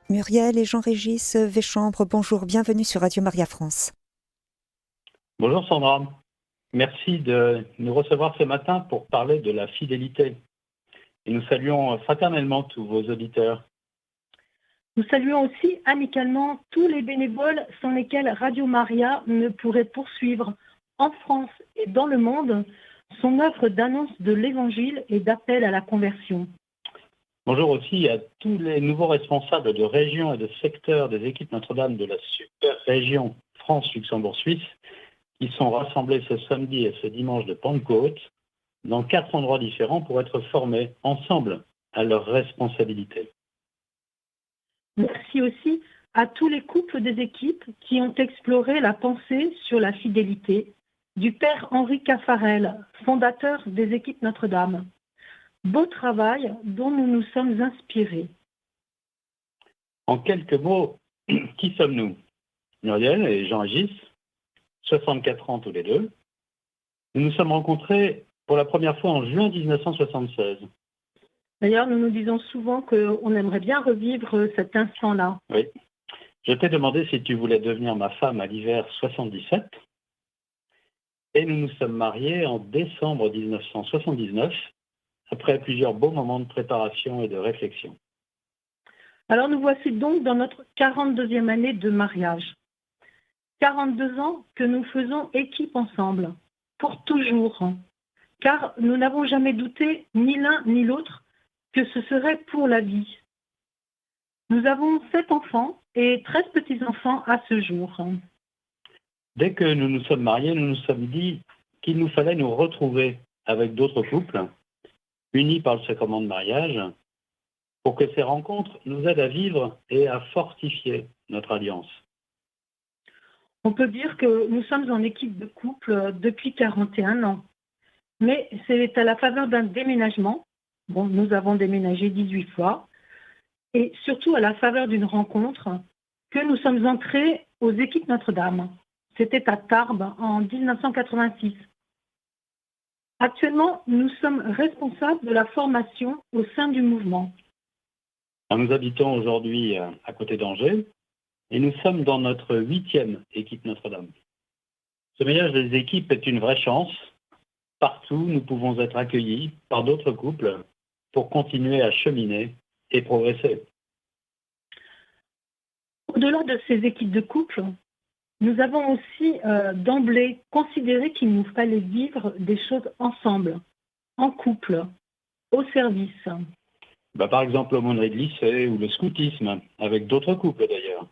Muriel et Jean-Régis Véchambre, bonjour, bienvenue sur Radio Maria France. Bonjour Sandra, merci de nous recevoir ce matin pour parler de la fidélité. Et nous saluons fraternellement tous vos auditeurs. Nous saluons aussi amicalement tous les bénévoles sans lesquels Radio Maria ne pourrait poursuivre en France et dans le monde son œuvre d'annonce de l'Évangile et d'appel à la conversion. Bonjour aussi à tous les nouveaux responsables de régions et de secteurs des équipes Notre-Dame de la super région France-Luxembourg-Suisse qui sont rassemblés ce samedi et ce dimanche de Pentecôte dans 4 endroits différents pour être formés ensemble à leurs responsabilités. Merci aussi à tous les couples des équipes qui ont exploré la pensée sur la fidélité du père Henri Caffarel, fondateur des équipes Notre-Dame. Beau travail dont nous nous sommes inspirés. En quelques mots, qui sommes-nous? Muriel et Jean-Régis, 64 ans tous les deux. Nous nous sommes rencontrés pour la première fois en juin 1976. D'ailleurs, nous nous disons souvent qu'on aimerait bien revivre cet instant-là. Oui. Je t'ai demandé si tu voulais devenir ma femme à l'hiver 77. Et nous nous sommes mariés en décembre 1979, après plusieurs beaux moments de préparation et de réflexion. Alors nous voici donc dans notre 42e année de mariage. 42 ans que nous faisons équipe ensemble, pour toujours, car nous n'avons jamais douté, ni l'un ni l'autre, que ce serait pour la vie. Nous avons 7 enfants et 13 petits-enfants à ce jour. Dès que nous nous sommes mariés, nous nous sommes dit qu'il nous fallait nous retrouver avec d'autres couples, unis par le sacrement de mariage, pour que ces rencontres nous aident à vivre et à fortifier notre alliance. On peut dire que nous sommes en équipe de couple depuis 41 ans, mais c'est à la faveur d'un déménagement. Bon, nous avons déménagé 18 fois, et surtout à la faveur d'une rencontre que nous sommes entrés aux équipes Notre-Dame. C'était à Tarbes en 1986. Actuellement, nous sommes responsables de la formation au sein du mouvement. Nous habitons aujourd'hui à côté d'Angers et nous sommes dans notre 8e équipe Notre-Dame. Ce mariage des équipes est une vraie chance. Partout, nous pouvons être accueillis par d'autres couples pour continuer à cheminer et progresser. Au-delà de ces équipes de couple, nous avons aussi d'emblée considéré qu'il nous fallait vivre des choses ensemble, en couple, au service. Par exemple, l'aumônerie de lycée ou le scoutisme, avec d'autres couples d'ailleurs.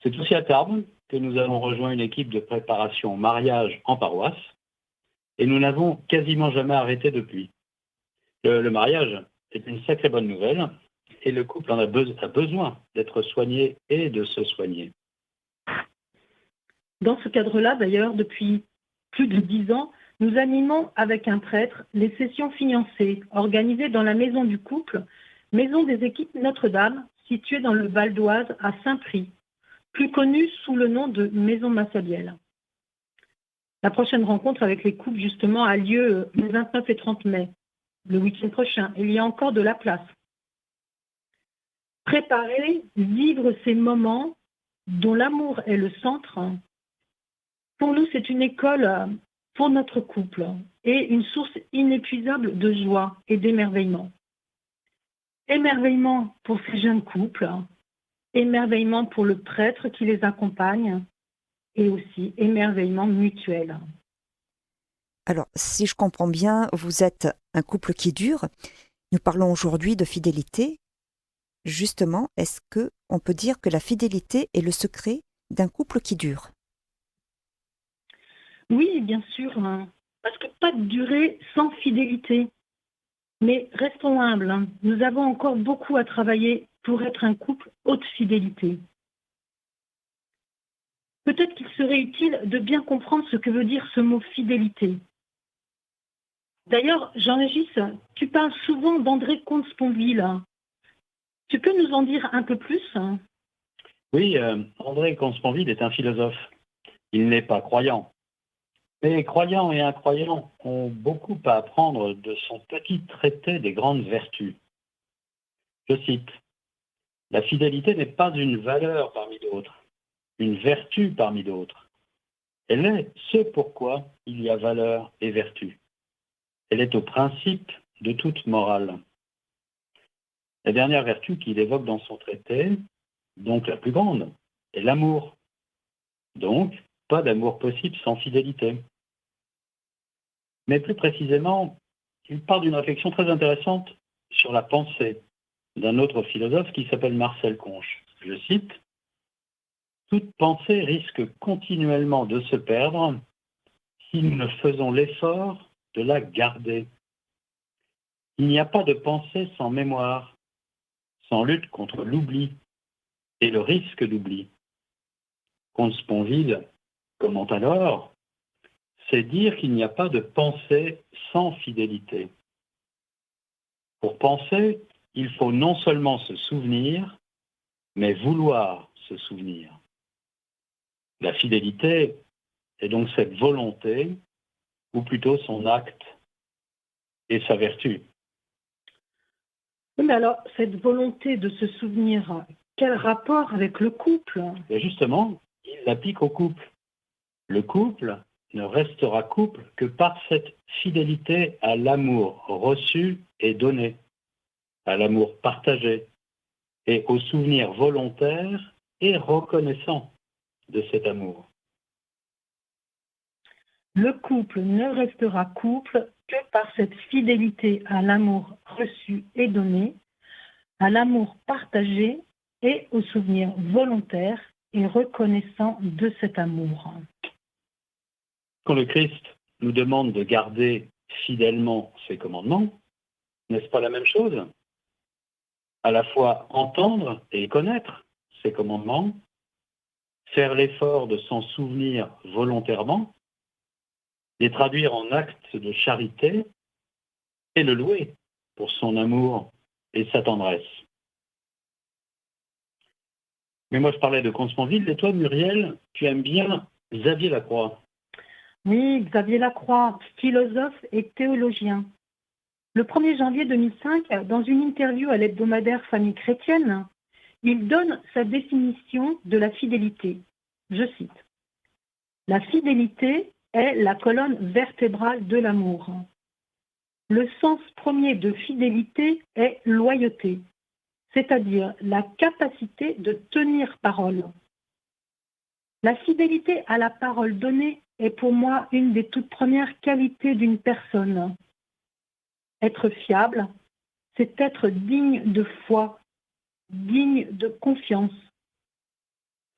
C'est aussi à Tarbes que nous avons rejoint une équipe de préparation mariage en paroisse et nous n'avons quasiment jamais arrêté depuis. Le mariage est une sacrée bonne nouvelle et le couple a besoin d'être soigné et de se soigner. Dans ce cadre-là, d'ailleurs, depuis plus de 10 ans, nous animons avec un prêtre les sessions fiancées organisées dans la maison du couple, maison des équipes Notre-Dame, située dans le Val d'Oise à Saint-Prix, plus connue sous le nom de Maison Massabielle. La prochaine rencontre avec les couples, justement, a lieu le 29 et 30 mai, le week-end prochain. Il y a encore de la place. Préparer, vivre ces moments dont l'amour est le centre, pour nous, c'est une école pour notre couple et une source inépuisable de joie et d'émerveillement. Émerveillement pour ces jeunes couples, émerveillement pour le prêtre qui les accompagne et aussi émerveillement mutuel. Alors, si je comprends bien, vous êtes un couple qui dure. Nous parlons aujourd'hui de fidélité. Justement, est-ce qu'on peut dire que la fidélité est le secret d'un couple qui dure? Oui, bien sûr, parce que pas de durée sans fidélité. Mais restons humbles, nous avons encore beaucoup à travailler pour être un couple haute fidélité. Peut-être qu'il serait utile de bien comprendre ce que veut dire ce mot fidélité. D'ailleurs, Jean-Régis, tu parles souvent d'André Comte-Sponville. Tu peux nous en dire un peu plus? Oui, André Comte-Sponville est un philosophe. Il n'est pas croyant. Mais croyants et incroyants ont beaucoup à apprendre de son petit traité des grandes vertus. Je cite: La fidélité n'est pas une valeur parmi d'autres, une vertu parmi d'autres. Elle est ce pourquoi il y a valeur et vertu. Elle est au principe de toute morale. La dernière vertu qu'il évoque dans son traité, donc la plus grande, est l'amour. Donc, pas d'amour possible sans fidélité. Mais plus précisément, il part d'une réflexion très intéressante sur la pensée d'un autre philosophe qui s'appelle Marcel Conche. Je cite, « Toute pensée risque continuellement de se perdre si nous ne faisons l'effort de la garder. Il n'y a pas de pensée sans mémoire, sans lutte contre l'oubli et le risque d'oubli. » Comte Sponville commente alors, c'est dire qu'il n'y a pas de pensée sans fidélité. Pour penser, il faut non seulement se souvenir, mais vouloir se souvenir. La fidélité est donc cette volonté, ou plutôt son acte et sa vertu. Oui, mais alors, cette volonté de se souvenir, quel rapport avec le couple? Et justement, il l'applique au couple. Le couple ne restera couple que par cette fidélité à l'amour reçu et donné, à l'amour partagé et au souvenir volontaire et reconnaissant de cet amour. Le couple ne restera couple que par cette fidélité à l'amour reçu et donné, à l'amour partagé et au souvenir volontaire et reconnaissant de cet amour. Quand le Christ nous demande de garder fidèlement ses commandements, n'est-ce pas la même chose? À la fois entendre et connaître ses commandements, faire l'effort de s'en souvenir volontairement, les traduire en actes de charité et le louer pour son amour et sa tendresse. Mais moi, je parlais de Comte Sponville, et toi, Muriel, tu aimes bien Xavier Lacroix. Oui, Xavier Lacroix, philosophe et théologien. Le 1er janvier 2005, dans une interview à l'hebdomadaire Famille chrétienne, il donne sa définition de la fidélité. Je cite, « La fidélité est la colonne vertébrale de l'amour. Le sens premier de fidélité est loyauté, c'est-à-dire la capacité de tenir parole. La fidélité à la parole donnée est pour moi une des toutes premières qualités d'une personne. Être fiable, c'est être digne de foi, digne de confiance.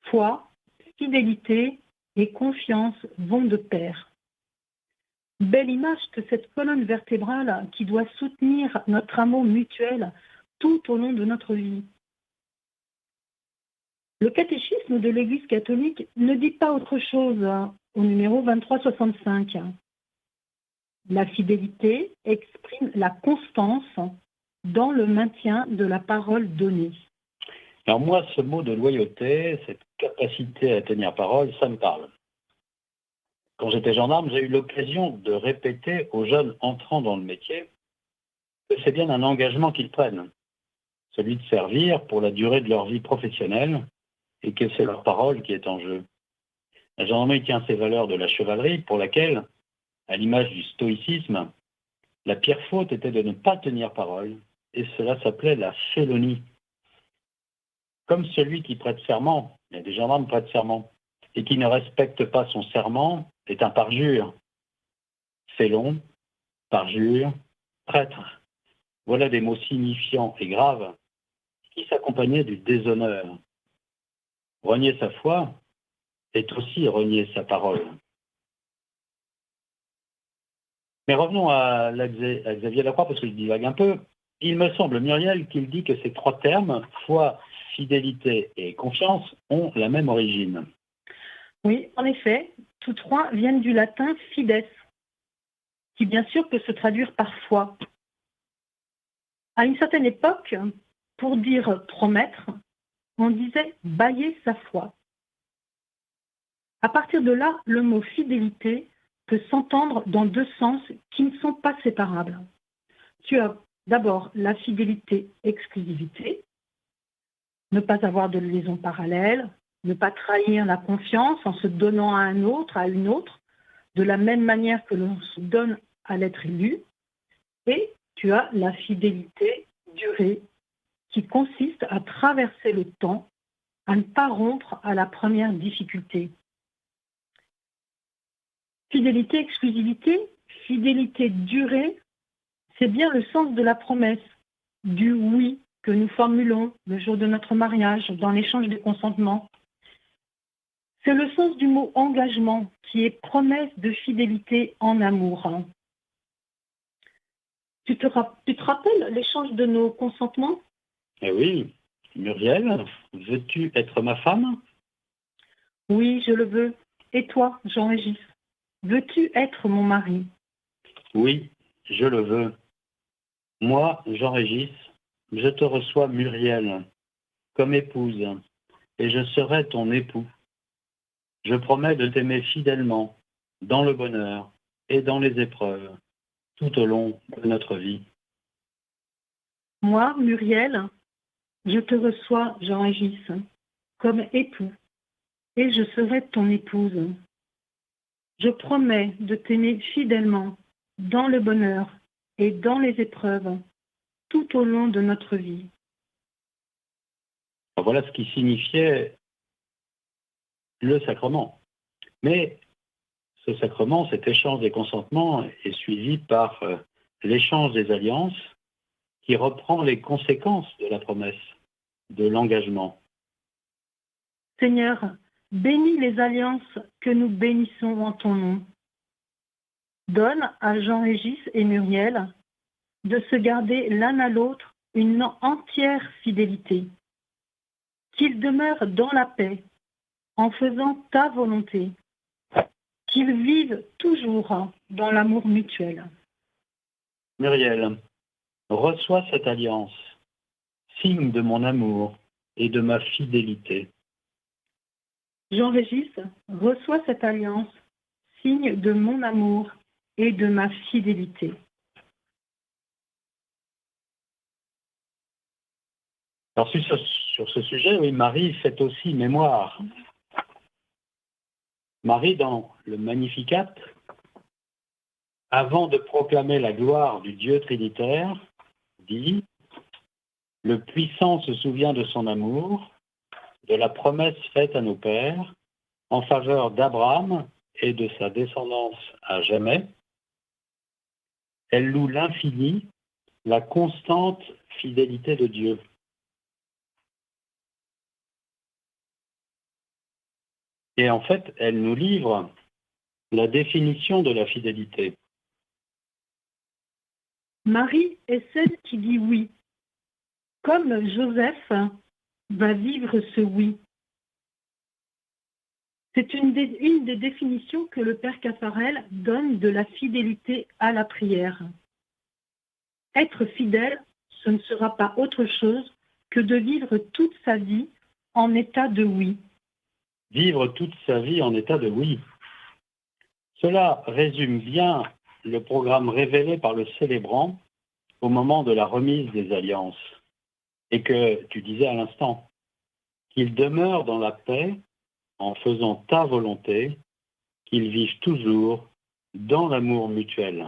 Foi, fidélité et confiance vont de pair. Belle image que cette colonne vertébrale qui doit soutenir notre amour mutuel tout au long de notre vie. Le catéchisme de l'Église catholique ne dit pas autre chose au numéro 2365. La fidélité exprime la constance dans le maintien de la parole donnée. Alors moi, ce mot de loyauté, cette capacité à tenir parole, ça me parle. Quand j'étais gendarme, j'ai eu l'occasion de répéter aux jeunes entrant dans le métier que c'est bien un engagement qu'ils prennent, celui de servir pour la durée de leur vie professionnelle et que c'est leur parole qui est en jeu. La gendarmerie tient ses valeurs de la chevalerie pour laquelle, à l'image du stoïcisme, la pire faute était de ne pas tenir parole et cela s'appelait la félonie. Comme celui qui prête serment, il y a des gendarmes qui prêtent serment, et qui ne respecte pas son serment est un parjure. Félon, parjure, prêtre. Voilà des mots signifiants et graves qui s'accompagnaient du déshonneur. Renier sa foi est aussi renier sa parole. Mais revenons à Xavier Lacroix, parce que je divague un peu. Il me semble, Muriel, qu'il dit que ces trois termes, foi, fidélité et confiance, ont la même origine. Oui, en effet, tous trois viennent du latin fides, qui bien sûr peut se traduire par foi. À une certaine époque, pour dire promettre, on disait bailler sa foi. À partir de là, le mot fidélité peut s'entendre dans deux sens qui ne sont pas séparables. Tu as d'abord la fidélité exclusivité, ne pas avoir de liaison parallèle, ne pas trahir la confiance en se donnant à un autre, à une autre, de la même manière que l'on se donne à l'être élu. Et tu as la fidélité durée, qui consiste à traverser le temps, à ne pas rompre à la première difficulté. Fidélité, exclusivité, fidélité durée, c'est bien le sens de la promesse, du oui que nous formulons le jour de notre mariage, dans l'échange des consentements. C'est le sens du mot engagement, qui est promesse de fidélité en amour. Tu te rappelles l'échange de nos consentements? Eh oui, Muriel, veux-tu être ma femme? Oui, je le veux. Et toi, Jean-Régis, veux-tu être mon mari? Oui, je le veux. Moi, Jean-Régis, je te reçois, Muriel, comme épouse, et je serai ton époux. Je promets de t'aimer fidèlement, dans le bonheur et dans les épreuves, tout au long de notre vie. Moi, Muriel, je te reçois, Jean-Régis, comme époux, et je serai ton épouse. Je promets de t'aimer fidèlement, dans le bonheur et dans les épreuves, tout au long de notre vie. Alors voilà ce qui signifiait le sacrement. Mais ce sacrement, cet échange des consentements, est suivi par l'échange des alliances qui reprend les conséquences de la promesse, de l'engagement. Seigneur, bénis les alliances que nous bénissons en ton nom. Donne à Jean-Régis et Muriel de se garder l'un à l'autre une entière fidélité. Qu'ils demeurent dans la paix, en faisant ta volonté. Qu'ils vivent toujours dans l'amour mutuel. Muriel, reçois cette alliance, signe de mon amour et de ma fidélité. Jean-Régis, reçois cette alliance, signe de mon amour et de ma fidélité. Alors sur ce sujet, oui, Marie fait aussi mémoire. Marie, dans le Magnificat, avant de proclamer la gloire du Dieu trinitaire, dit « Le puissant se souvient de son amour, de la promesse faite à nos pères, en faveur d'Abraham et de sa descendance à jamais. Elle loue l'infini, la constante fidélité de Dieu. » Et en fait, elle nous livre la définition de la fidélité. Marie est celle qui dit oui, comme Joseph va vivre ce oui. C'est une des définitions que le Père Caffarel donne de la fidélité à la prière. Être fidèle, ce ne sera pas autre chose que de vivre toute sa vie en état de oui. Vivre toute sa vie en état de oui. Cela résume bien le programme révélé par le célébrant au moment de la remise des alliances. Et que tu disais à l'instant, qu'il demeure dans la paix en faisant ta volonté, qu'ils vivent toujours dans l'amour mutuel.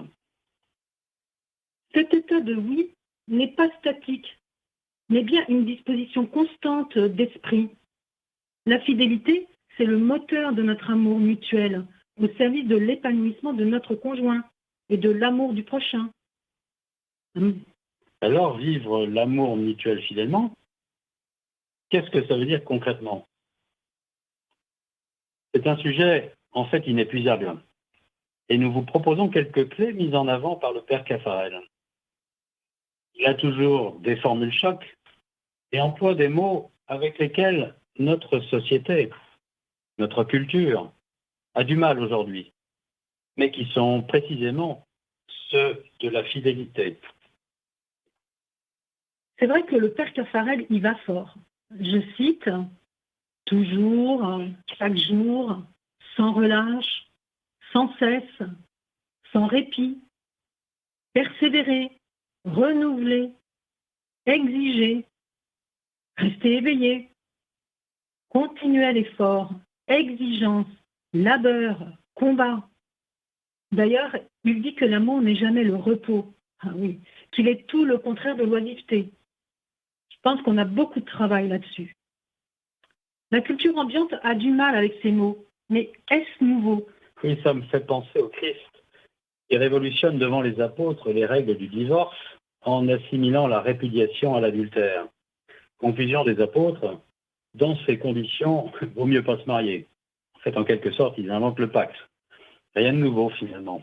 Cet état de oui n'est pas statique, mais bien une disposition constante d'esprit. La fidélité, c'est le moteur de notre amour mutuel, au service de l'épanouissement de notre conjoint et de l'amour du prochain. Alors, vivre l'amour mutuel fidèlement, qu'est-ce que ça veut dire concrètement? C'est un sujet, en fait, inépuisable. Et nous vous proposons quelques clés mises en avant par le Père Caffarel. Il a toujours des formules chocs et emploie des mots avec lesquels notre société, notre culture, a du mal aujourd'hui, mais qui sont précisément ceux de la fidélité. C'est vrai que le Père Caffarel y va fort. Je cite, « Toujours, chaque jour, sans relâche, sans cesse, sans répit, persévérer, renouveler, exiger, Restez éveillé. Continuel effort, exigence, labeur, combat. D'ailleurs, il dit que l'amour n'est jamais le repos. Ah oui, qu'il est tout le contraire de l'oisiveté. Je pense qu'on a beaucoup de travail là-dessus. La culture ambiante a du mal avec ces mots, mais est-ce nouveau? Oui, ça me fait penser au Christ, qui révolutionne devant les apôtres les règles du divorce en assimilant la répudiation à l'adultère. Conclusion des apôtres, dans ces conditions, vaut mieux pas se marier. En fait, en quelque sorte, ils inventent le pacte. Rien de nouveau, finalement.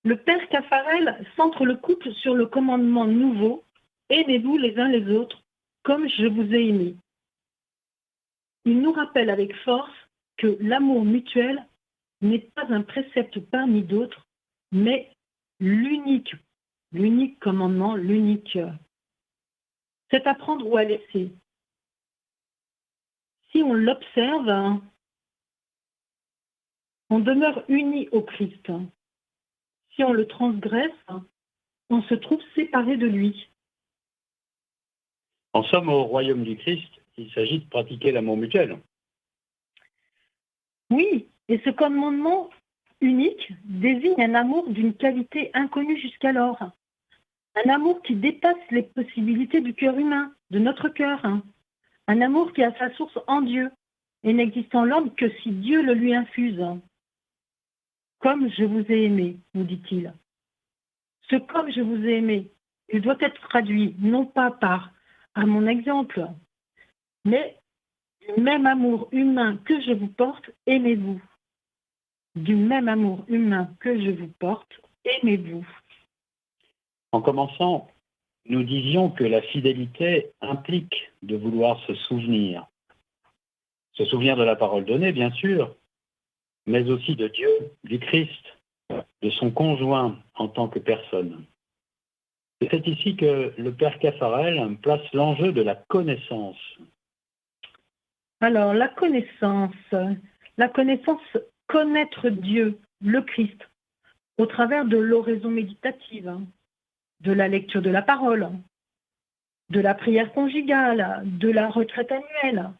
Le père Caffarel centre le couple sur le commandement nouveau « Aimez-vous les uns les autres, comme je vous ai aimé ». Il nous rappelle avec force que l'amour mutuel n'est pas un précepte parmi d'autres, mais l'unique commandement, l'unique. C'est à prendre ou à laisser. Si on l'observe, on demeure uni au Christ. Si on le transgresse, on se trouve séparé de lui. En somme, au royaume du Christ, il s'agit de pratiquer l'amour mutuel. Oui, et ce commandement unique désigne un amour d'une qualité inconnue jusqu'alors. Un amour qui dépasse les possibilités du cœur humain, de notre cœur. Un amour qui a sa source en Dieu et n'existe en l'homme que si Dieu le lui infuse. Comme je vous ai aimé, nous dit-il. Ce comme je vous ai aimé, il doit être traduit non pas par à mon exemple, mais du même amour humain que je vous porte, aimez-vous. Du même amour humain que je vous porte, aimez-vous. En commençant, nous disions que la fidélité implique de vouloir se souvenir. Se souvenir de la parole donnée, bien sûr, mais aussi de Dieu, du Christ, de son conjoint en tant que personne. C'est ici que le père Caffarel place l'enjeu de la connaissance. Alors, la connaissance, connaître Dieu, le Christ, au travers de l'oraison méditative, de la lecture de la parole, de la prière conjugale, de la retraite annuelle,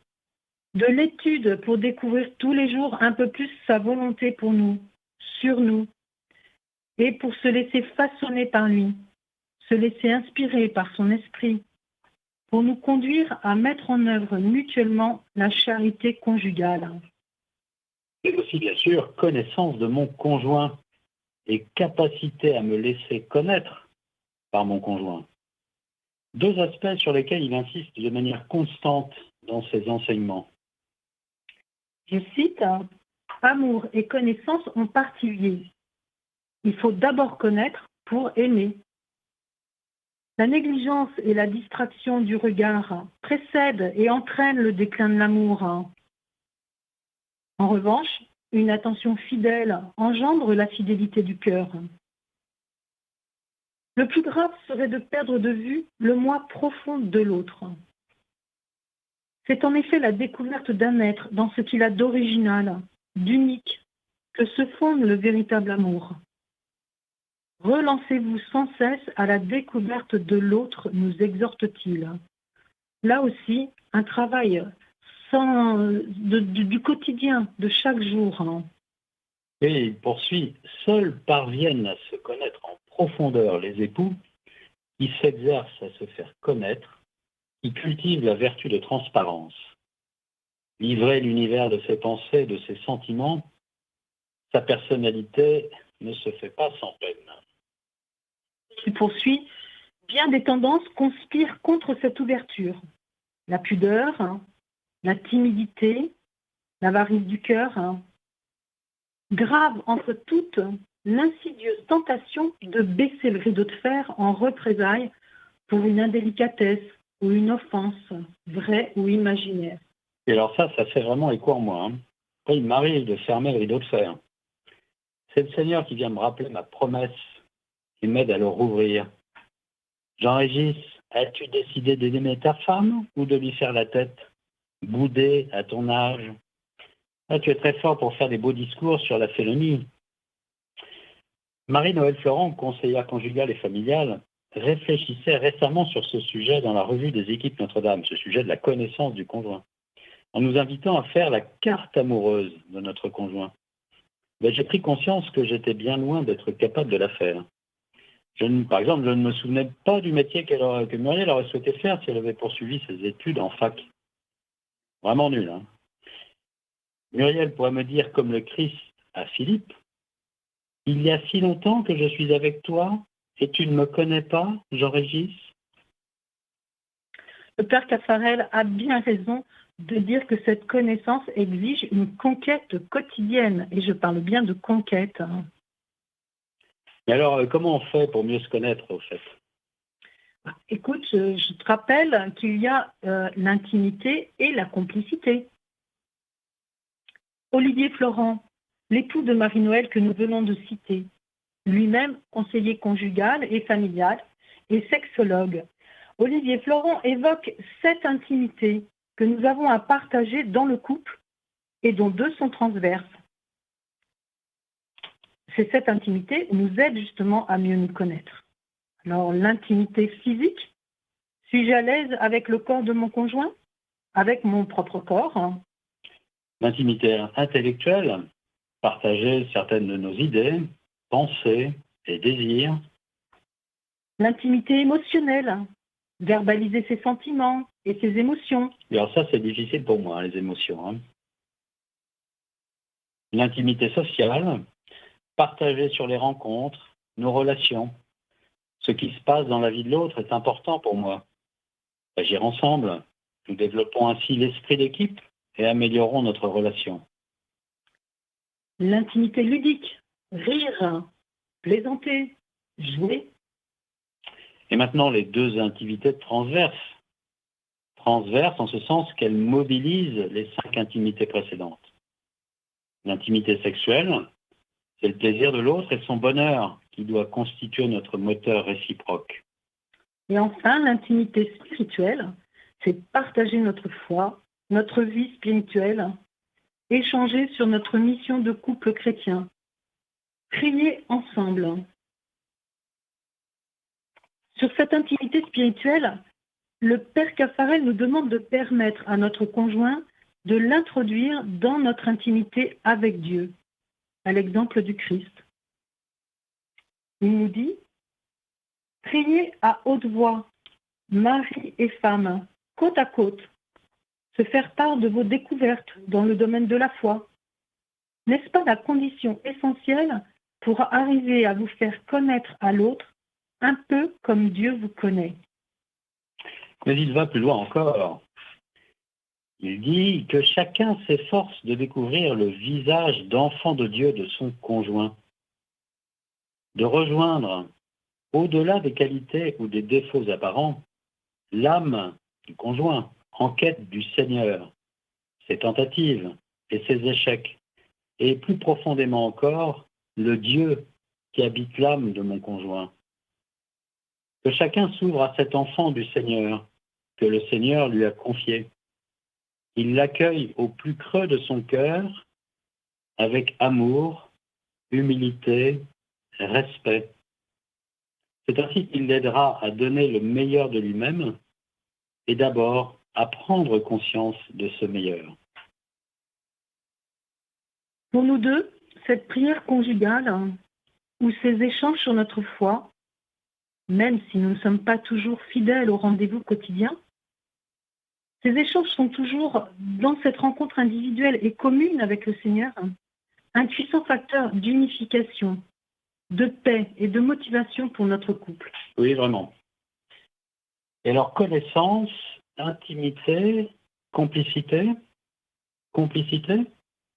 de l'étude pour découvrir tous les jours un peu plus sa volonté pour nous, sur nous, et pour se laisser façonner par lui, se laisser inspirer par son esprit, pour nous conduire à mettre en œuvre mutuellement la charité conjugale. Et aussi, bien sûr, connaissance de mon conjoint et capacité à me laisser connaître par mon conjoint. Deux aspects sur lesquels il insiste de manière constante dans ses enseignements. Je cite, « Amour et connaissance ont partie liée. Il faut d'abord connaître pour aimer. La négligence et la distraction du regard précèdent et entraînent le déclin de l'amour. En revanche, une attention fidèle engendre la fidélité du cœur. Le plus grave serait de perdre de vue le moi profond de l'autre. C'est en effet la découverte d'un être dans ce qu'il a d'original, d'unique, que se fonde le véritable amour. Relancez-vous sans cesse à la découverte de l'autre, nous exhorte-t-il. Là aussi, un travail du quotidien, de chaque jour. Et il poursuit, seuls parviennent à se connaître en profondeur les époux qui s'exercent à se faire connaître, qui cultivent la vertu de transparence. Livrer l'univers de ses pensées, de ses sentiments, sa personnalité ne se fait pas sans peine. Il poursuit, bien des tendances conspirent contre cette ouverture. La pudeur, la timidité, l'avarice du cœur. Grave entre toutes, l'insidieuse tentation de baisser le rideau de fer en représailles pour une indélicatesse ou une offense, vraie ou imaginaire. Et alors ça fait vraiment écho en moi. Après, il m'arrive de fermer le rideau de fer. C'est le Seigneur qui vient me rappeler ma promesse, qui m'aide à le rouvrir. Jean-Régis, as-tu décidé d'aimer ta femme ou de lui faire la tête? Bouder à ton âge. Ah, tu es très fort pour faire des beaux discours sur la félonie. Marie-Noël Florent, conseillère conjugale et familiale, réfléchissait récemment sur ce sujet dans la revue des équipes Notre-Dame, ce sujet de la connaissance du conjoint, en nous invitant à faire la carte amoureuse de notre conjoint. J'ai pris conscience que j'étais bien loin d'être capable de la faire. Par exemple, je ne me souvenais pas du métier que Muriel aurait souhaité faire si elle avait poursuivi ses études en fac. Vraiment nul, hein. Muriel pourrait me dire comme le Christ à Philippe, « Il y a si longtemps que je suis avec toi et tu ne me connais pas, Jean-Régis ?» Le père Caffarel a bien raison de dire que cette connaissance exige une conquête quotidienne. Et je parle bien de conquête. Mais alors, comment on fait pour mieux se connaître, au fait? Écoute, je te rappelle qu'il y a l'intimité et la complicité. Olivier Florent, l'époux de Marie-Noël que nous venons de citer, lui-même conseiller conjugal et familial et sexologue. Olivier Florent évoque 7 intimités que nous avons à partager dans le couple et dont 2 sont transverses. Ces 7 intimités nous aident justement à mieux nous connaître. Alors, l'intimité physique, suis-je à l'aise avec le corps de mon conjoint? Avec mon propre corps? L'intimité intellectuelle, partager certaines de nos idées, pensées et désirs. L'intimité émotionnelle, verbaliser ses sentiments et ses émotions. Et alors ça, c'est difficile pour moi, les émotions, hein. L'intimité sociale, partager sur les rencontres, nos relations. Ce qui se passe dans la vie de l'autre est important pour moi. Agir ensemble, nous développons ainsi l'esprit d'équipe et améliorons notre relation. L'intimité ludique, rire, plaisanter, jouer. Et maintenant, les 2 intimités transverses. Transverses en ce sens qu'elles mobilisent les 5 intimités précédentes. L'intimité sexuelle, c'est le plaisir de l'autre et son bonheur qui doit constituer notre moteur réciproque. Et enfin, l'intimité spirituelle, c'est partager notre foi, notre vie spirituelle, échanger sur notre mission de couple chrétien, prier ensemble. Sur cette intimité spirituelle, le père Caffarel nous demande de permettre à notre conjoint de l'introduire dans notre intimité avec Dieu, à l'exemple du Christ. Il nous dit « Priez à haute voix, mari et femme, côte à côte, se faire part de vos découvertes dans le domaine de la foi. N'est-ce pas la condition essentielle pour arriver à vous faire connaître à l'autre un peu comme Dieu vous connaît ?» Mais il va plus loin encore. Il dit que chacun s'efforce de découvrir le visage d'enfant de Dieu de son conjoint, de rejoindre, au-delà des qualités ou des défauts apparents, l'âme du conjoint en quête du Seigneur, ses tentatives et ses échecs, et plus profondément encore, le Dieu qui habite l'âme de mon conjoint. Que chacun s'ouvre à cet enfant du Seigneur que le Seigneur lui a confié. Il l'accueille au plus creux de son cœur avec amour, humilité, respect. C'est ainsi qu'il l'aidera à donner le meilleur de lui-même et d'abord à prendre conscience de ce meilleur. Pour nous deux, cette prière conjugale ou ces échanges sur notre foi, même si nous ne sommes pas toujours fidèles au rendez-vous quotidien, ces échanges sont toujours, dans cette rencontre individuelle et commune avec le Seigneur, un puissant facteur d'unification, de paix et de motivation pour notre couple. Oui, vraiment. Et alors, connaissance, intimité, complicité. Complicité?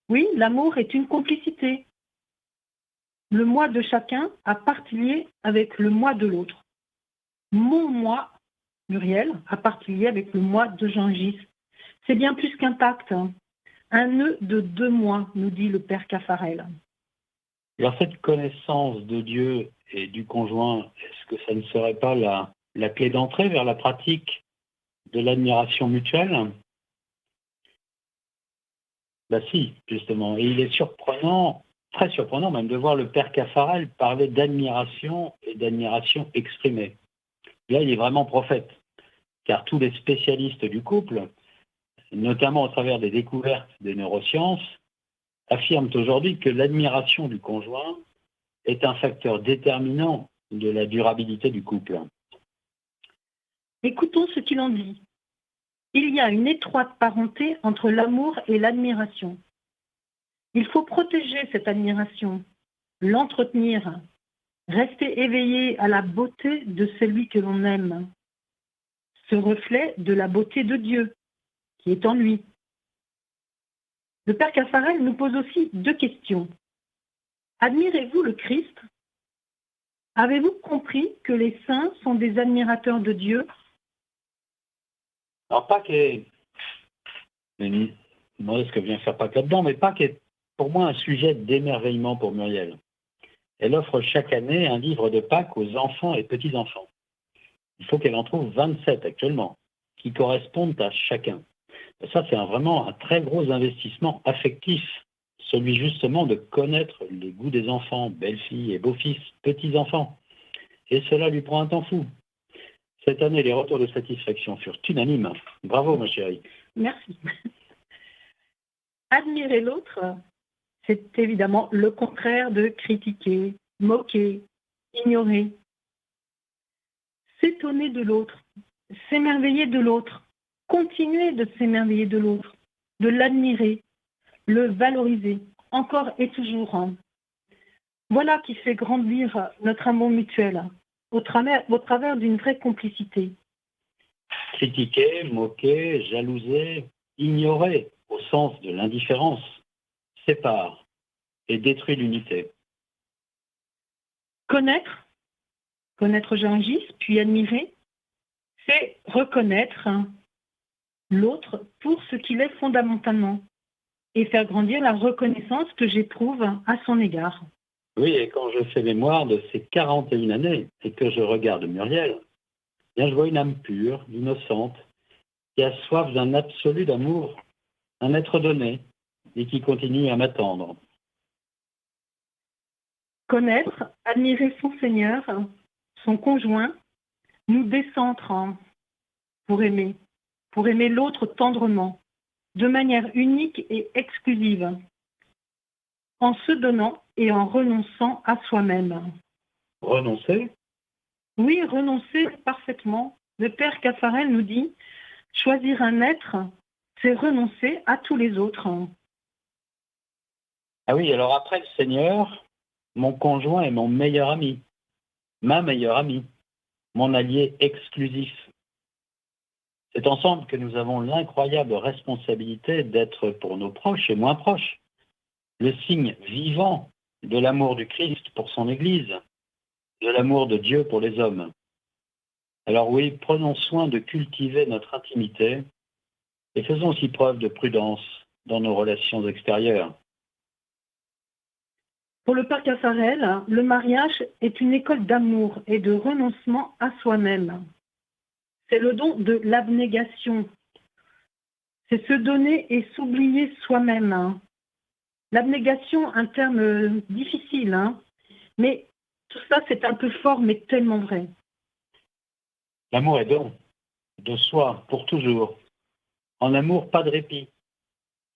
Oui, l'amour est une complicité. Le moi de chacun a partie liée avec le moi de l'autre. Mon moi, Muriel, a partie liée avec le moi de Jean-Gis. C'est bien plus qu'un pacte. Un nœud de 2 mois, nous dit le père Caffarel. Alors, cette connaissance de Dieu et du conjoint, est-ce que ça ne serait pas la clé d'entrée vers la pratique de l'admiration mutuelle? Ben si, justement. Et il est surprenant, très surprenant même, de voir le père Caffarel parler d'admiration et d'admiration exprimée. Là, il est vraiment prophète, car tous les spécialistes du couple, notamment au travers des découvertes des neurosciences, affirment aujourd'hui que l'admiration du conjoint est un facteur déterminant de la durabilité du couple. Écoutons ce qu'il en dit. Il y a une étroite parenté entre l'amour et l'admiration. Il faut protéger cette admiration, l'entretenir, rester éveillé à la beauté de celui que l'on aime, ce reflet de la beauté de Dieu qui est en lui. Le Père Caffarel nous pose aussi 2 questions. Admirez-vous le Christ? Avez-vous compris que les saints sont des admirateurs de Dieu? Alors Pâques est, moi ce que vient faire Pâques là-dedans, mais Pâques est pour moi un sujet d'émerveillement pour Muriel. Elle offre chaque année un livre de Pâques aux enfants et petits-enfants. Il faut qu'elle en trouve 27 actuellement, qui correspondent à chacun. Et ça, c'est vraiment un très gros investissement affectif, celui justement de connaître les goûts des enfants, belles-filles et beaux-fils, petits-enfants. Et cela lui prend un temps fou. Cette année, les retours de satisfaction furent unanimes. Bravo, ma chérie. Merci. Admirer l'autre, c'est évidemment le contraire de critiquer, moquer, ignorer. S'étonner de l'autre, s'émerveiller de l'autre, continuer de s'émerveiller de l'autre, de l'admirer, le valoriser, encore et toujours. Voilà qui fait grandir notre amour mutuel, au travers d'une vraie complicité. Critiquer, moquer, jalouser, ignorer, au sens de l'indifférence, sépare et détruit l'unité. Connaître Gengis, puis admirer, c'est reconnaître l'autre pour ce qu'il est fondamentalement et faire grandir la reconnaissance que j'éprouve à son égard. Oui, et quand je fais mémoire de ces 41 années et que je regarde Muriel, bien je vois une âme pure, innocente, qui a soif d'un absolu d'amour, un être donné et qui continue à m'attendre. Connaître, admirer son Seigneur, son conjoint, nous décentre pour aimer l'autre tendrement, de manière unique et exclusive, en se donnant et en renonçant à soi-même. Renoncer? Oui, renoncer parfaitement. Le Père Caffarel nous dit, choisir un être, c'est renoncer à tous les autres. Ah oui, alors après le Seigneur, mon conjoint est mon meilleur ami, ma meilleure amie, mon allié exclusif. C'est ensemble que nous avons l'incroyable responsabilité d'être pour nos proches et moins proches le signe vivant de l'amour du Christ pour son Église, de l'amour de Dieu pour les hommes. Alors oui, prenons soin de cultiver notre intimité et faisons aussi preuve de prudence dans nos relations extérieures. Pour le Père Caffarel, le mariage est une école d'amour et de renoncement à soi-même. C'est le don de l'abnégation. C'est se donner et s'oublier soi-même. L'abnégation, un terme difficile, mais tout ça c'est un peu fort, mais tellement vrai. L'amour est don, de soi, pour toujours. En amour, pas de répit.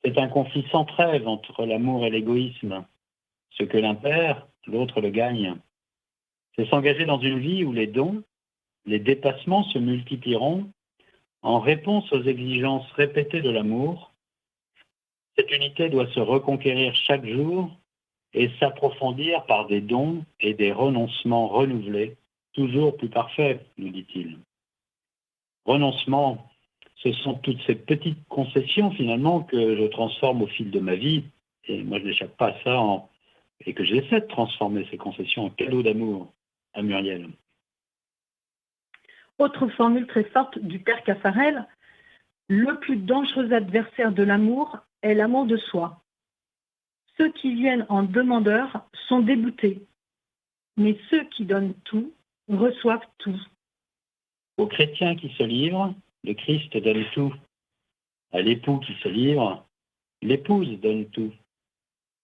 C'est un conflit sans trêve entre l'amour et l'égoïsme. Ce que l'un perd, l'autre le gagne. C'est s'engager dans une vie où les dons, les dépassements se multiplieront en réponse aux exigences répétées de l'amour. Cette unité doit se reconquérir chaque jour et s'approfondir par des dons et des renoncements renouvelés, toujours plus parfaits, nous dit-il. Renoncement, ce sont toutes ces petites concessions finalement que je transforme au fil de ma vie, et moi je n'échappe pas à ça, et que j'essaie de transformer ces concessions en cadeaux d'amour à Muriel. Autre formule très forte du Père Caffarel, le plus dangereux adversaire de l'amour est l'amour de soi. Ceux qui viennent en demandeur sont déboutés, mais ceux qui donnent tout reçoivent tout. Aux chrétiens qui se livrent, le Christ donne tout. À l'époux qui se livre, l'épouse donne tout.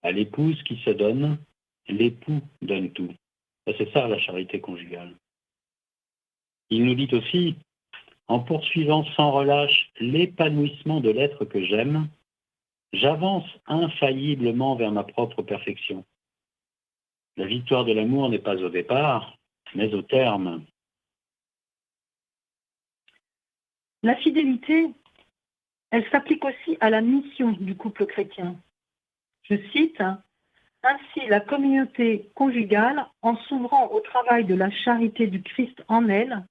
À l'épouse qui se donne, l'époux donne tout. C'est ça la charité conjugale. Il nous dit aussi, en poursuivant sans relâche l'épanouissement de l'être que j'aime, j'avance infailliblement vers ma propre perfection. La victoire de l'amour n'est pas au départ, mais au terme. La fidélité, elle s'applique aussi à la mission du couple chrétien. Je cite, « Ainsi, la communauté conjugale, en s'ouvrant au travail de la charité du Christ en elle,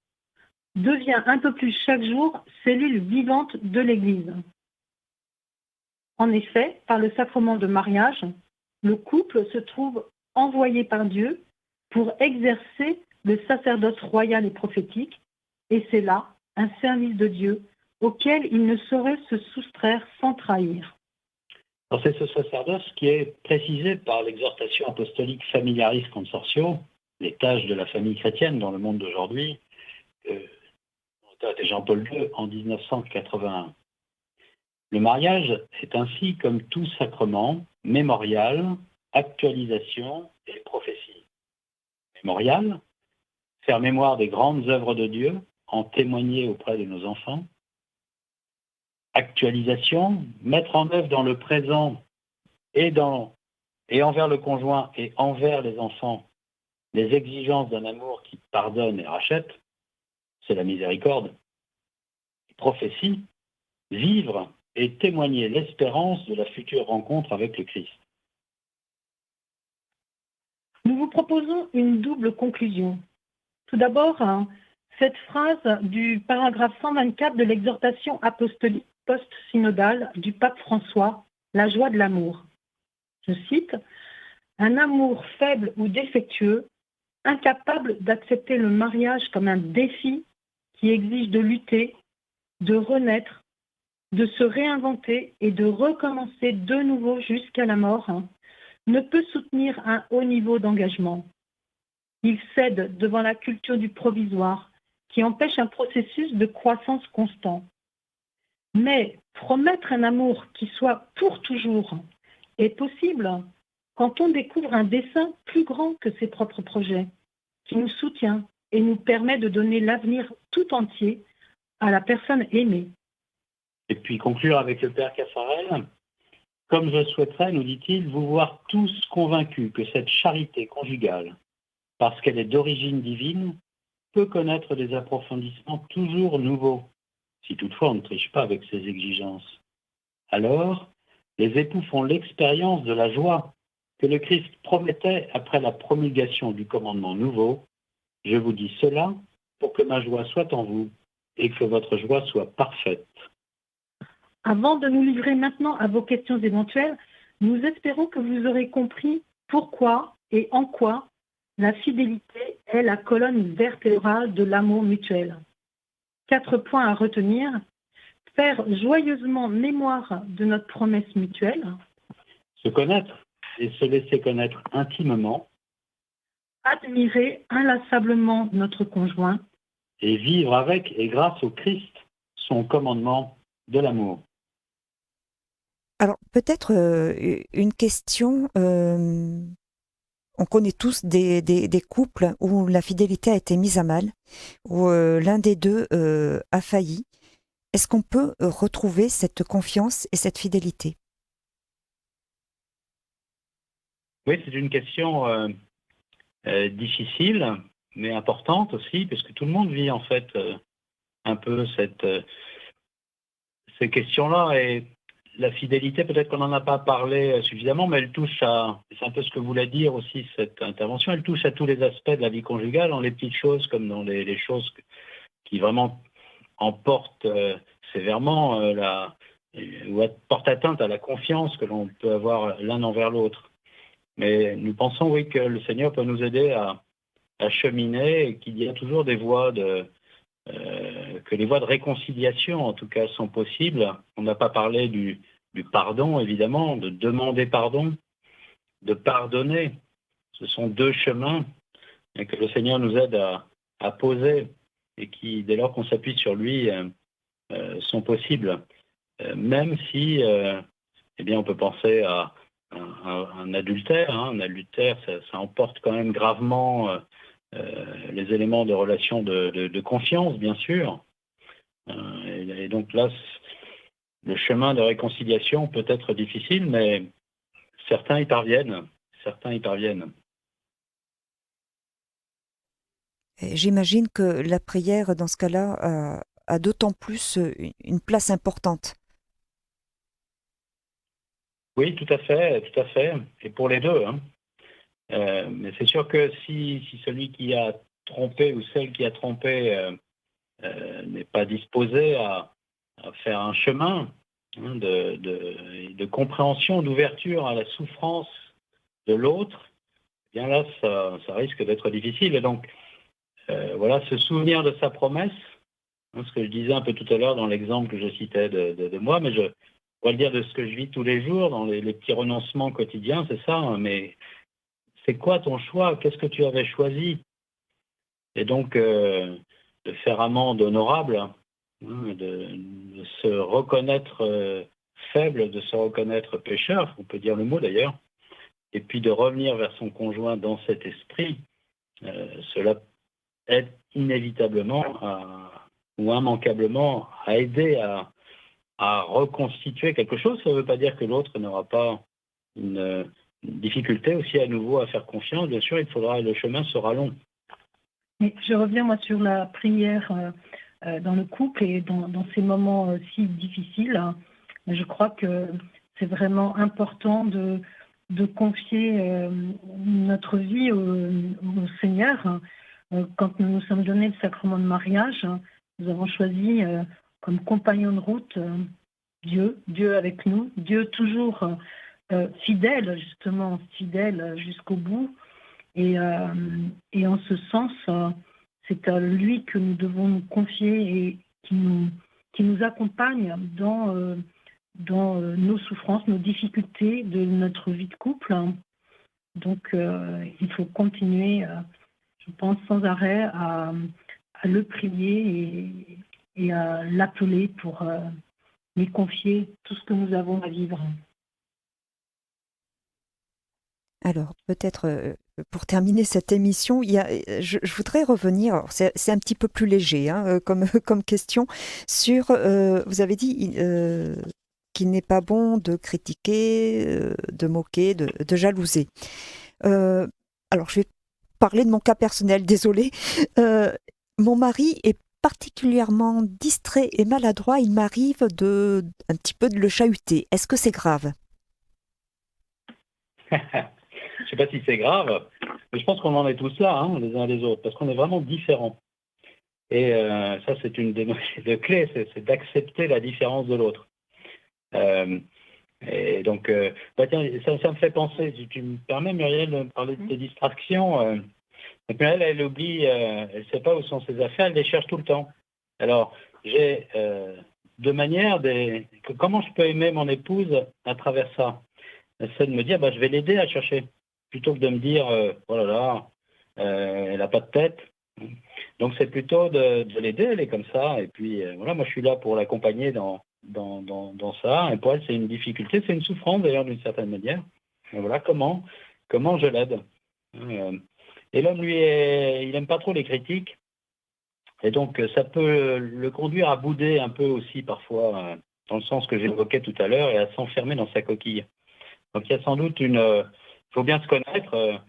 devient un peu plus chaque jour cellule vivante de l'Église. » En effet, par le sacrement de mariage, le couple se trouve envoyé par Dieu pour exercer le sacerdoce royal et prophétique, et c'est là un service de Dieu auquel il ne saurait se soustraire sans trahir. Alors, c'est ce sacerdoce qui est précisé par l'exhortation apostolique Familiaris Consortio, les tâches de la famille chrétienne dans le monde d'aujourd'hui, était Jean-Paul II en 1981. Le mariage est ainsi, comme tout sacrement, mémorial, actualisation et prophétie. Mémorial, faire mémoire des grandes œuvres de Dieu, en témoigner auprès de nos enfants. Actualisation, mettre en œuvre dans le présent et envers le conjoint et envers les enfants les exigences d'un amour qui pardonne et rachète, c'est la miséricorde. Prophétie, vivre et témoigner l'espérance de la future rencontre avec le Christ. Nous vous proposons une double conclusion. Tout d'abord, cette phrase du paragraphe 124 de l'exhortation apostolique post-synodale du pape François, la joie de l'amour. Je cite, « Un amour faible ou défectueux, incapable d'accepter le mariage comme un défi qui exige de lutter, de renaître, de se réinventer et de recommencer de nouveau jusqu'à la mort, ne peut soutenir un haut niveau d'engagement. Il cède devant la culture du provisoire qui empêche un processus de croissance constant. Mais promettre un amour qui soit pour toujours est possible quand on découvre un dessein plus grand que ses propres projets, qui nous soutient et nous permet de donner l'avenir tout entier à la personne aimée. » Et puis conclure avec le Père Caffarel, comme je souhaiterais, nous dit-il, vous voir tous convaincus que cette charité conjugale, parce qu'elle est d'origine divine, peut connaître des approfondissements toujours nouveaux, si toutefois on ne triche pas avec ses exigences. Alors, les époux font l'expérience de la joie que le Christ promettait après la promulgation du commandement nouveau. Je vous dis cela pour que ma joie soit en vous et que votre joie soit parfaite. Avant de nous livrer maintenant à vos questions éventuelles, nous espérons que vous aurez compris pourquoi et en quoi la fidélité est la colonne vertébrale de l'amour mutuel. 4 points à retenir. Faire joyeusement mémoire de notre promesse mutuelle. Se connaître et se laisser connaître intimement. Admirer inlassablement notre conjoint. Et vivre avec et grâce au Christ, son commandement de l'amour. Alors, peut-être une question. On connaît tous des couples où la fidélité a été mise à mal, où l'un des deux a failli. Est-ce qu'on peut retrouver cette confiance et cette fidélité? Oui, c'est une question difficile, mais importante aussi, parce que tout le monde vit en fait un peu ces questions-là. Et la fidélité, peut-être qu'on n'en a pas parlé suffisamment, mais elle touche à, c'est un peu ce que voulait dire aussi cette intervention, elle touche à tous les aspects de la vie conjugale, dans les petites choses comme dans les choses qui vraiment emportent sévèrement ou portent atteinte à la confiance que l'on peut avoir l'un envers l'autre. Mais nous pensons, oui, que le Seigneur peut nous aider à cheminer et qu'il y a toujours des voies que les voies de réconciliation, en tout cas, sont possibles. On n'a pas parlé du pardon, évidemment, de demander pardon, de pardonner. Ce sont deux chemins que le Seigneur nous aide à poser et qui, dès lors qu'on s'appuie sur lui, sont possibles. Même si, eh bien, on peut penser à un adultère. Un adultère, ça emporte quand même gravement les éléments de relation de confiance, bien sûr. Et donc là, le chemin de réconciliation peut être difficile, mais certains y parviennent. Certains y parviennent. Et j'imagine que la prière, dans ce cas-là, a d'autant plus une place importante. Oui, tout à fait, tout à fait. Et pour les deux, hein. Mais c'est sûr que si celui qui a trompé ou celle qui a trompé n'est pas disposé à faire un chemin, hein, de compréhension, d'ouverture à la souffrance de l'autre, eh bien là, ça risque d'être difficile. Et donc, voilà, se souvenir de sa promesse, hein, ce que je disais un peu tout à l'heure dans l'exemple que je citais de moi, mais je pourrais le dire de ce que je vis tous les jours, dans les petits renoncements quotidiens, c'est ça, hein, mais c'est quoi ton choix? Qu'est-ce que tu avais choisi? Et donc, de faire amende honorable, hein, de se reconnaître faible, de se reconnaître pécheur, on peut dire le mot d'ailleurs, et puis de revenir vers son conjoint dans cet esprit, cela aide inévitablement ou immanquablement à aider à reconstituer quelque chose. Ça ne veut pas dire que l'autre n'aura pas une difficulté aussi à nouveau à faire confiance. Bien sûr, le chemin sera long. Mais je reviens moi sur la prière dans le couple et dans ces moments si difficiles. Hein. Je crois que c'est vraiment important de confier notre vie au Seigneur. Hein. Quand nous nous sommes donné le sacrement de mariage, hein, nous avons choisi comme compagnon de route Dieu avec nous, Dieu toujours fidèle, justement, fidèle jusqu'au bout. Et en ce sens, c'est à lui que nous devons nous confier et qui nous accompagne dans nos souffrances, nos difficultés de notre vie de couple. Donc, il faut continuer, je pense, sans arrêt à le prier et à l'appeler pour lui confier tout ce que nous avons à vivre. Alors, peut-être pour terminer cette émission, je voudrais revenir, alors c'est un petit peu plus léger hein, comme question, sur, vous avez dit qu'il n'est pas bon de critiquer, de moquer, de jalouser. Alors, je vais parler de mon cas personnel, désolé. Mon mari est particulièrement distrait et maladroit, il m'arrive un petit peu de le chahuter. Est-ce que c'est grave? Je ne sais pas si c'est grave, mais je pense qu'on en est tous là, hein, les uns les autres, parce qu'on est vraiment différents. Et ça, c'est une des clés, c'est d'accepter la différence de l'autre. Et donc, tiens, ça me fait penser, si tu me permets, Muriel, de parler de tes distractions. Donc, elle oublie, elle ne sait pas où sont ses affaires, elle les cherche tout le temps. Alors, j'ai deux manières, comment je peux aimer mon épouse à travers ça? C'est de me dire, je vais l'aider à chercher, plutôt que de me dire, oh là là, elle n'a pas de tête. Donc c'est plutôt de l'aider, elle est comme ça. Et puis voilà, moi je suis là pour l'accompagner dans ça. Et pour elle, c'est une difficulté, c'est une souffrance d'ailleurs d'une certaine manière. Et voilà comment je l'aide. Et l'homme, lui, il n'aime pas trop les critiques. Et donc ça peut le conduire à bouder un peu aussi parfois, dans le sens que j'évoquais tout à l'heure, et à s'enfermer dans sa coquille. Donc il y a sans doute il faut bien se connaître,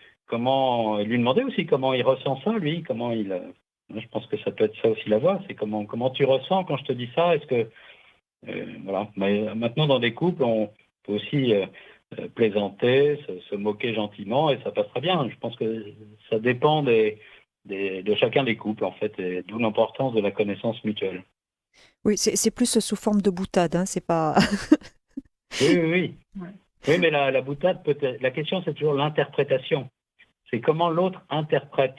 lui demander aussi comment il ressent ça, lui, je pense que ça peut être ça aussi la voie, c'est comment tu ressens quand je te dis ça, est-ce que, voilà. Mais maintenant dans des couples, on peut aussi plaisanter, se moquer gentiment et ça passera bien. Je pense que ça dépend de chacun des couples en fait, et d'où l'importance de la connaissance mutuelle. Oui, c'est plus sous forme de boutade, hein, c'est pas... Oui. Ouais. Oui, mais la boutade, peut-être. La question, c'est toujours l'interprétation. C'est comment l'autre interprète.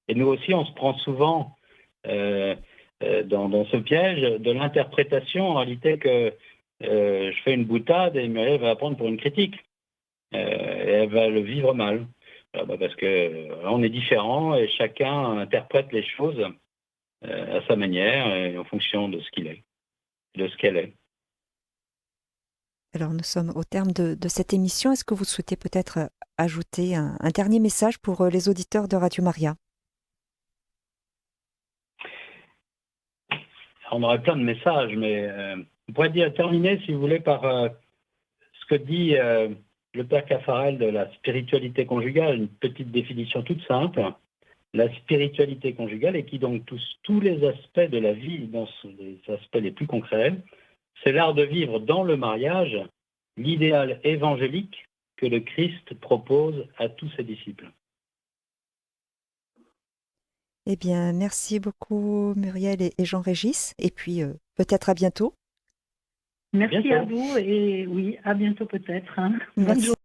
Et nous aussi, on se prend souvent dans ce piège de l'interprétation, en réalité, que je fais une boutade et Muriel va la prendre pour une critique. Et elle va le vivre mal. Parce que on est différents et chacun interprète les choses à sa manière et en fonction de ce qu'il est, de ce qu'elle est. Alors, nous sommes au terme de cette émission. Est-ce que vous souhaitez peut-être ajouter un dernier message pour les auditeurs de Radio Maria? on aurait plein de messages, mais on pourrait terminer, si vous voulez, par ce que dit le père Caffarel de la spiritualité conjugale, une petite définition toute simple. La spiritualité conjugale, et qui donc touche tous les aspects de la vie, dans les aspects les plus concrets, c'est l'art de vivre dans le mariage l'idéal évangélique que le Christ propose à tous ses disciples. Eh bien, merci beaucoup Muriel et Jean-Régis. Et puis, peut-être à bientôt. Merci Bientôt. à vous et oui, à bientôt peut-être. Hein. Bonne Merci.